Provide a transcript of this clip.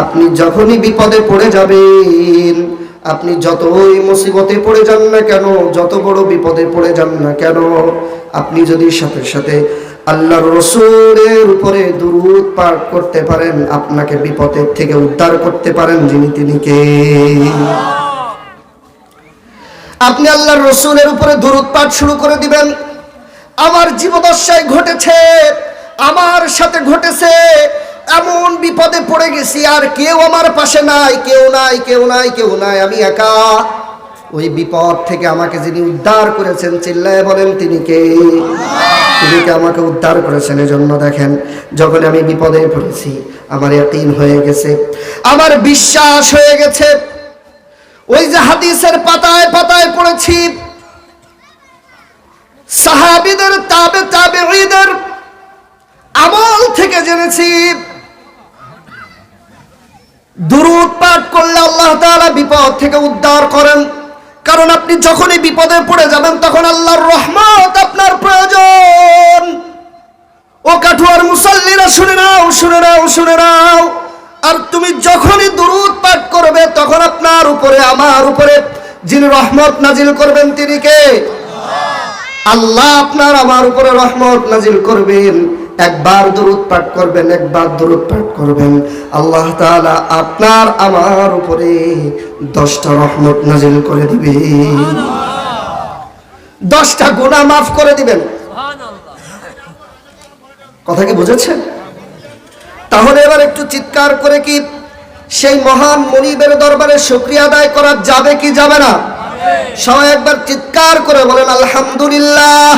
আপনি যখনই বিপদে পড়ে যাবেন, আপনি যতই মুসিবতে পড়ে যান না কেন, যত বড় বিপদে পড়ে যান না কেন, আপনি যদি সাথে সাথে আল্লাহর রাসূলের উপরে দুরূদ পাঠ করতে পারেন, আপনাকে বিপদের থেকে উদ্ধার করতে পারেন যিনি, তিনি কে? আপনি আল্লাহর রাসূলের উপরে দুরূদ পাঠ শুরু করে দিবেন। আমার জীবদ্দশায় ঘটেছে, আমার সাথে ঘটেছে, এমন বিপদে পড়ে গেছি আর কেউ আমার পাশে নাই, কেউ নাই, কেউ নাই, কেউ নাই, আমি একা। ওই বিপদ থেকে আমাকে যিনি উদ্ধার করেছেন, চিল্লায় বলেন তিনি কে? তিনি কে আমাকে উদ্ধার করেছেন। এজন্য দেখেন, যখন আমি বিপদে পড়েছি আমার ইয়াকিন হয়ে গেছে, আমার বিশ্বাস হয়ে গেছে। ওই যে হাদিসের পাতায় পাতায় পড়েছি, সাহাবীদের তাবেঈদের আমল থেকে জেনেছি, দুরূদ পাঠ করলে আল্লাহ তাআলা বিপদ থেকে উদ্ধার করেন। কারণ আপনি যখনই বিপদে পড়ে যাবেন তখন আল্লাহর রহমত আপনার প্রয়োজন। ও কাঠুয়ার মুসাল্লিরা শুনে নাও, শুনে নাও, শুনে নাও। আর তুমি যখনই দুরূদ পাঠ করবে তখন আপনার উপরে, আমার উপরে যিনি রহমত নাজিল করবেন তিনি কে? আল্লাহ আপনার আমার উপরে রহমত নাজিল করবেন। একবার দুরূদ পাঠ করবেন, একবার দুরূদ পাঠ করবেন, আল্লাহ তাআলা আপনার আমার উপরে 10টা রহমত নাজিল করে দিবেন, 10টা গুনাহ মাফ করে দিবেন। কথা কি বুঝেছেন? তাহলে এবার একটু চিৎকার করে কি সেই মহান মুনিবের দরবারে শুকরিয়া আদায় করা যাবে কি যাবে না? সবাই একবার চিৎকার করে বলেন আলহামদুলিল্লাহ।